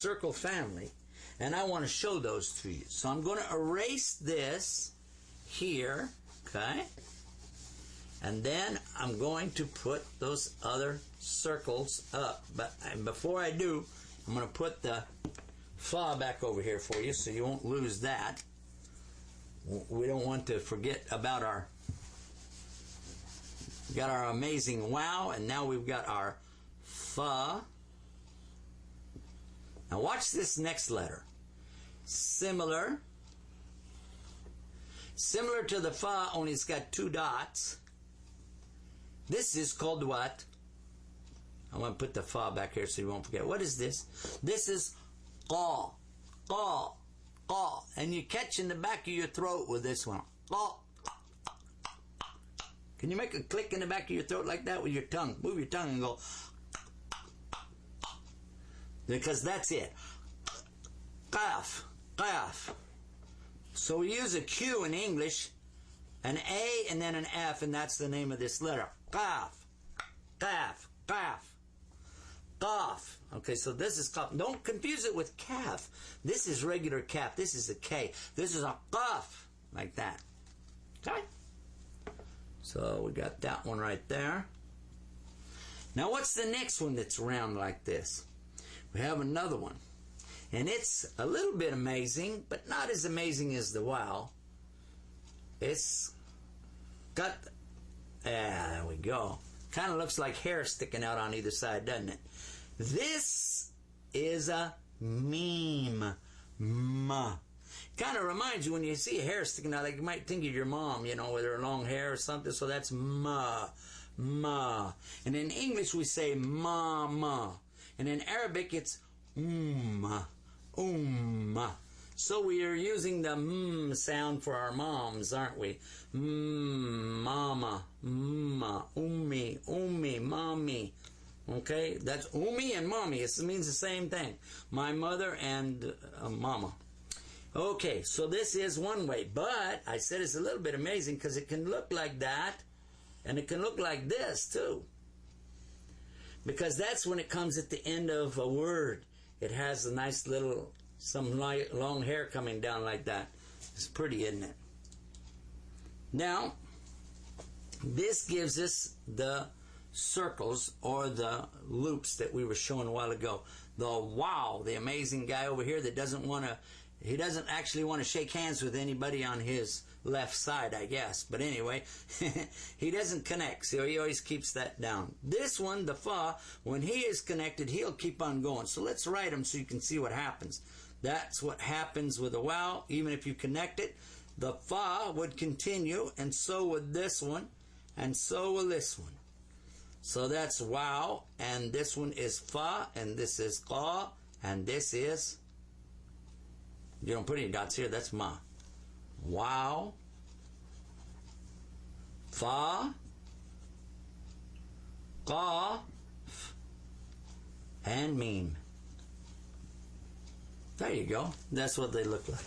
circle family, and I want to show those to you. So I'm going to erase this here, okay? And then I'm going to put those other circles up. And before I do, I'm going to put the fa back over here for you so you won't lose that. We don't want to forget about our, we got our amazing wow, and now we've got our fa. Now watch this next letter. Similar to the fa, only it's got two dots. This is called what? I'm going to put the fa back here so you won't forget. What is this? This is qa, qa, qa. And you catch in the back of your throat with this one. Qa. Can you make a click in the back of your throat like that with your tongue? Move your tongue and go. Because that's it. Qaf, qaf. So we use a Q in English, an A and then an F, and that's the name of this letter. Qaf, qaf, qaf, qaf. Okay, so this is qaf. Don't confuse it with calf. This is regular calf. This is a K. This is a qaf, like that. Okay? So we got that one right there. Now what's the next one that's round like this? We have another one. And it's a little bit amazing, but not as amazing as the wow. It's got, there we go. Kind of looks like hair sticking out on either side, doesn't it? This is a meme. Ma. Kind of reminds you when you see hair sticking out, like you might think of your mom, you know, with her long hair or something. So that's ma, ma. And in English we say mama. And in Arabic it's umma, umma. So we are using the sound for our moms, aren't we? Mama, umma, ummi, ummi, mommy. Okay, that's ummi and mommy. It means the same thing. My mother and mama. Okay, so this is one way. But I said it's a little bit amazing because it can look like that. And it can look like this too. Because that's when it comes at the end of a word. It has a nice little, some long hair coming down like that. It's pretty, isn't it? Now, this gives us the circles or the loops that we were showing a while ago. The wow, the amazing guy over here that doesn't want to, he doesn't actually want to shake hands with anybody on his left side, I guess. But anyway, he doesn't connect, so he always keeps that down. This one, the fa, when he is connected, he'll keep on going. So let's write them so you can see what happens. That's what happens with a wow. Even if you connect it, the fa would continue, and so would this one, and so will this one. So that's wow, and this one is fa, and this is qa, and this is, you don't put any dots here, that's ma. Wow, fa, qa, and meme. There you go. That's what they look like.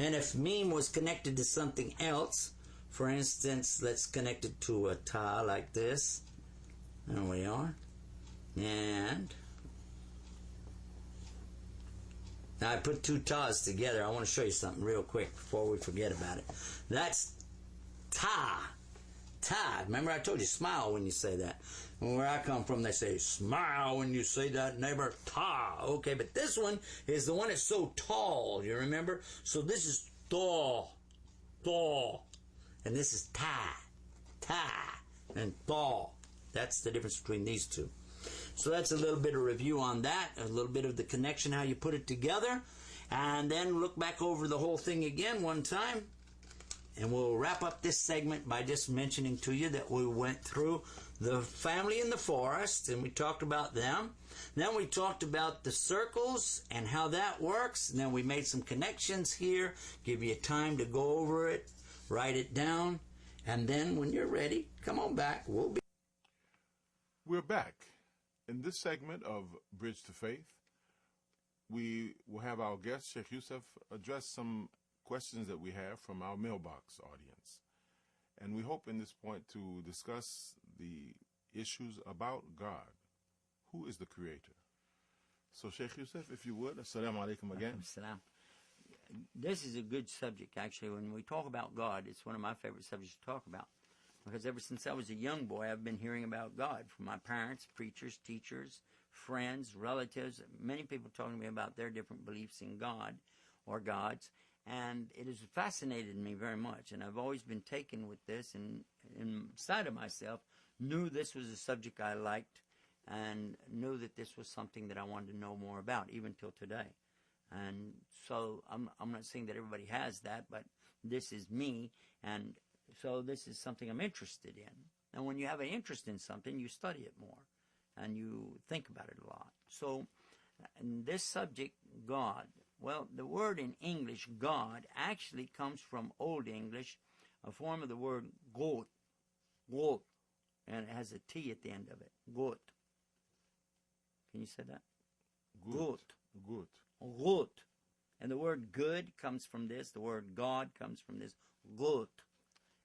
And if meme was connected to something else, for instance, let's connect it to a ta like this. There we are. And now I put two tas together. I want to show you something real quick before we forget about it. That's ta. Ta. Remember I told you smile when you say that. And where I come from they say smile when you say that, neighbor. Ta. Okay, but this one is the one that's so tall. You remember? So this is to. To. And this is ta. Ta. And to. That's the difference between these two. So that's a little bit of review on that, a little bit of the connection, how you put it together, and then look back over the whole thing again one time, and we'll wrap up this segment by just mentioning to you that we went through the family in the forest, and we talked about them. Then we talked about the circles and how that works, and then we made some connections here, give you time to go over it, write it down, and then when you're ready, come on back. We're back. In this segment of Bridge to Faith, we will have our guest, Sheikh Yusuf, address some questions that we have from our mailbox audience. And we hope in this point to discuss the issues about God. Who is the Creator? So, Sheikh Yusuf, if you would, assalamu alaikum again. Salam. This is a good subject, actually. When we talk about God, it's one of my favorite subjects to talk about. Because ever since I was a young boy, I've been hearing about God from my parents, preachers, teachers, friends, relatives, many people talking to me about their different beliefs in God or gods. And it has fascinated me very much. And I've always been taken with this, and inside of myself knew this was a subject I liked and knew that this was something that I wanted to know more about, even till today. And so I'm not saying that everybody has that, but this is me, and so this is something I'm interested in. And when you have an interest in something, you study it more, and you think about it a lot. So in this subject, God, well, the word in English, God, actually comes from Old English, a form of the word got, and it has a T at the end of it, got. Can you say that? Good. Gut. And the word good comes from this. The word God comes from this. Gut.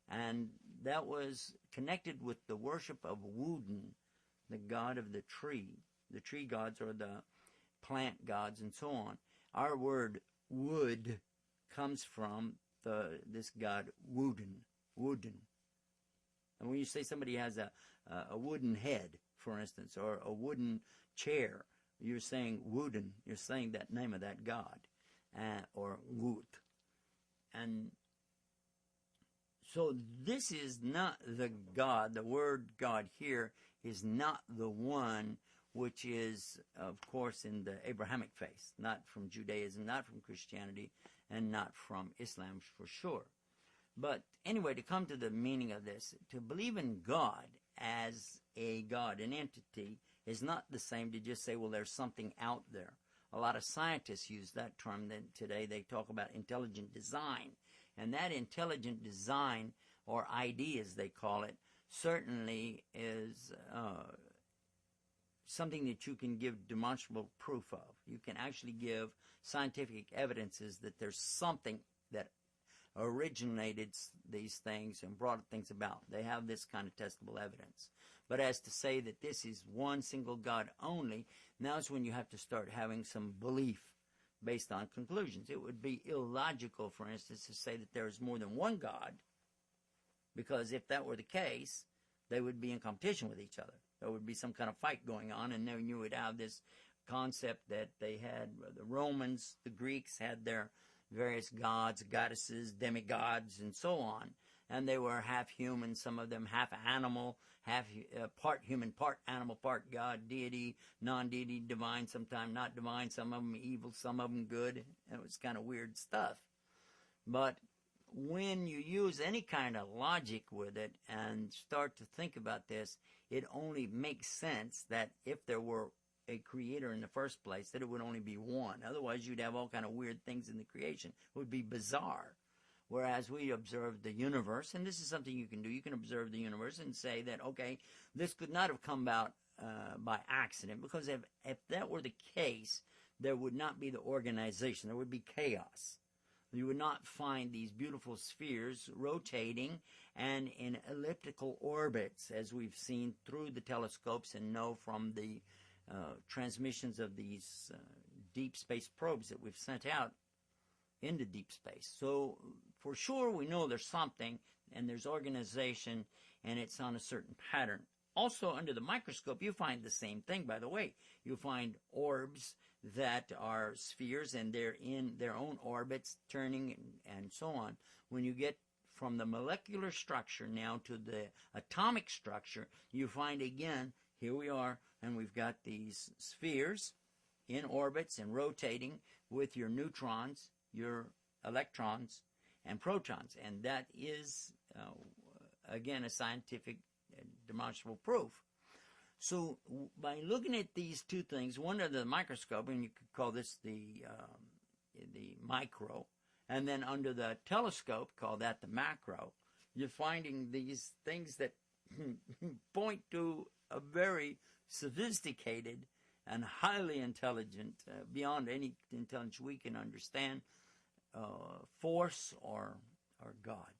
And that was connected with the worship of Woden, the god of the tree gods, or the plant gods, and so on. Our word wood comes from this god Woden. And when you say somebody has a wooden head, for instance, or a wooden chair, you're saying Woden. You're saying that name of that god, or Gut. And so this is not the God. The word God here is not the one which is, of course, in the Abrahamic faith, not from Judaism, not from Christianity, and not from Islam for sure. But anyway, to come to the meaning of this, to believe in God as a God, an entity, is not the same to just say, well, there's something out there. A lot of scientists use that term today. They talk about intelligent design. And that intelligent design, or ID as they call it, certainly is something that you can give demonstrable proof of. You can actually give scientific evidences that there's something that originated these things and brought things about. They have this kind of testable evidence. But as to say that this is one single God only, now is when you have to start having some belief based on conclusions. It would be illogical, for instance, to say that there is more than one God, because if that were the case, they would be in competition with each other. There would be some kind of fight going on, and then you would have this concept that they had, the Romans, the Greeks had their various gods, goddesses, demigods, and so on. And they were half human, some of them half animal, half part human, part animal, part God, deity, non-deity, divine, sometimes not divine, some of them evil, some of them good. And it was kind of weird stuff. But when you use any kind of logic with it and start to think about this, it only makes sense that if there were a creator in the first place, that it would only be one. Otherwise, you'd have all kind of weird things in the creation. It would be bizarre. Whereas we observe the universe, and this is something you can do. You can observe the universe and say that, okay, this could not have come about by accident, because if that were the case, there would not be the organization. There would be chaos. You would not find these beautiful spheres rotating and in elliptical orbits, as we've seen through the telescopes and know from the transmissions of these deep space probes that we've sent out into deep space. So for sure we know there's something, and there's organization, and it's on a certain pattern. Also under the microscope you find the same thing, by the way. You find orbs that are spheres, and they're in their own orbits, turning and so on. When you get from the molecular structure now to the atomic structure, you find again, here we are, and we've got these spheres in orbits and rotating with your neutrons, your electrons, and protons. And that is, again, a scientific demonstrable proof. So by looking at these two things, one under the microscope, and you could call this the micro, and then under the telescope, call that the macro, you're finding these things that point to a very sophisticated and highly intelligent, beyond any intelligence we can understand, force or God.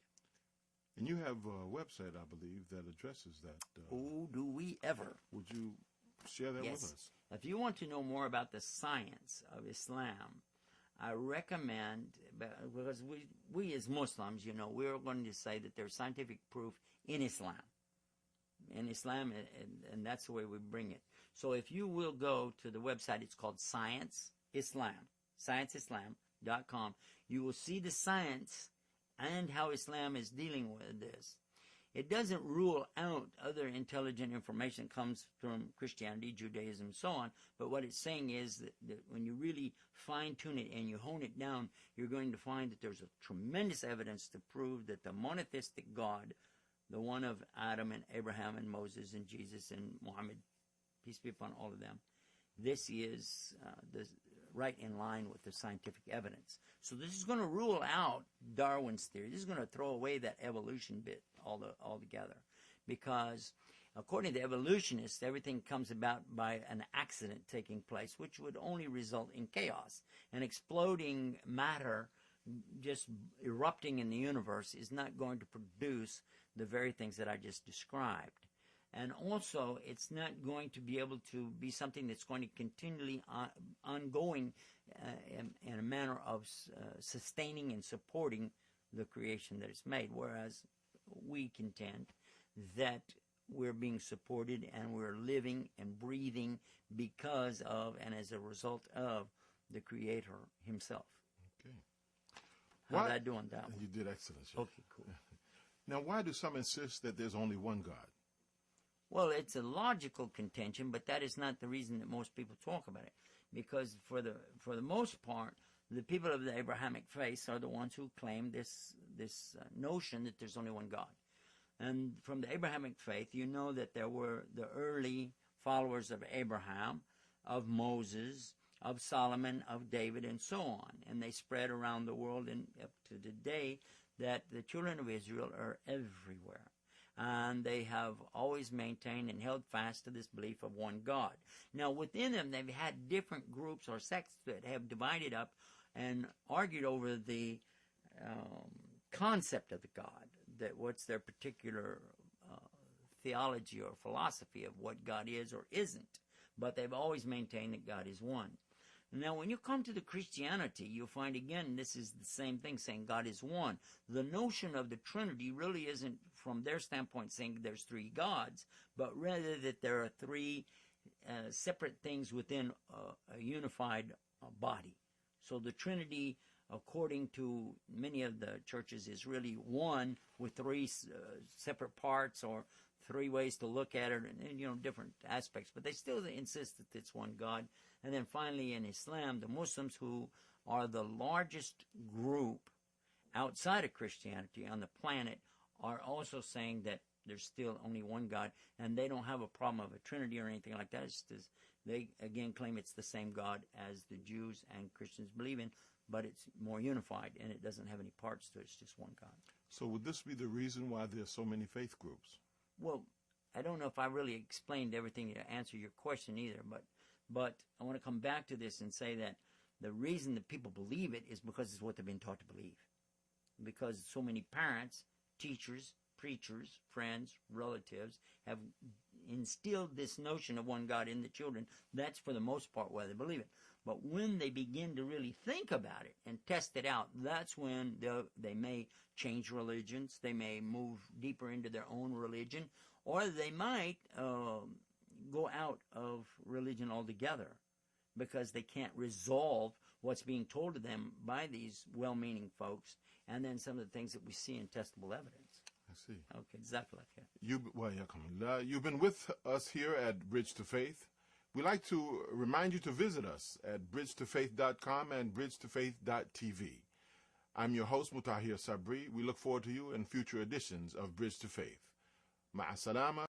And you have a website, I believe, that addresses that. Oh, do we ever. Would you share that Yes. with us. If you want to know more about the science of Islam, I recommend, because we as Muslims, we're going to say that there's scientific proof in Islam. And that's the way we bring it. So if you will go to the website, it's called Science Islam, ScienceIslam.com. You will see the science and how Islam is dealing with this. It doesn't rule out other intelligent information that comes from Christianity, Judaism, and so on. But what it's saying is that when you really fine-tune it and you hone it down, you're going to find that there's a tremendous evidence to prove that the monotheistic God, the one of Adam and Abraham and Moses and Jesus and Muhammad, peace be upon all of them, this is right in line with the scientific evidence. So this is going to rule out Darwin's theory. This is going to throw away that evolution bit altogether. Because according to evolutionists, everything comes about by an accident taking place, which would only result in chaos. And exploding matter just erupting in the universe is not going to produce the very things that I just described. And also, it's not going to be able to be something that's going to continually ongoing in a manner of sustaining and supporting the creation that it's made. Whereas we contend that we're being supported and we're living and breathing because of and as a result of the Creator Himself. Okay. How'd I do on that one? You did excellent, Sheikh. Okay, cool. Now, why do some insist that there's only one God? Well, it's a logical contention, but that is not the reason that most people talk about it. Because for the most part, the people of the Abrahamic faith are the ones who claim this notion that there's only one God. And from the Abrahamic faith, you know that there were the early followers of Abraham, of Moses, of Solomon, of David, and so on. And they spread around the world, and up to today, that the children of Israel are everywhere. And they have always maintained and held fast to this belief of one God. Now, within them, they've had different groups or sects that have divided up and argued over the concept of the God, that what's their particular theology or philosophy of what God is or isn't. But they've always maintained that God is one. Now, when you come to the Christianity, you'll find, again, this is the same thing, saying God is one. The notion of the Trinity really isn't, from their standpoint, saying there's three gods, but rather that there are three separate things within a unified body. So the Trinity, according to many of the churches, is really one with three separate parts or three ways to look at it, and different aspects. But they still insist that it's one God. And then finally in Islam, the Muslims, who are the largest group outside of Christianity on the planet, are also saying that there's still only one God, and they don't have a problem of a Trinity or anything like that. It's just, they again claim it's the same God as the Jews and Christians believe in, but it's more unified, and it doesn't have any parts to it. It's just one God. So would this be the reason why there's so many faith groups? Well, I don't know if I really explained everything to answer your question either, but I want to come back to this and say that the reason that people believe it is because it's what they've been taught to believe. Because so many parents, teachers, preachers, friends, relatives have instilled this notion of one God in the children. That's for the most part why they believe it. But when they begin to really think about it and test it out, that's when they may change religions. They may move deeper into their own religion, or they might go out of religion altogether because they can't resolve what's being told to them by these well-meaning folks, and then some of the things that we see in testable evidence. I see. Okay, exactly like that. You've been with us here at Bridge to Faith. We'd like to remind you to visit us at bridgetofaith.com and bridgetofaith.tv. I'm your host, Mutahir Sabri. We look forward to you in future editions of Bridge to Faith. Ma'asalama.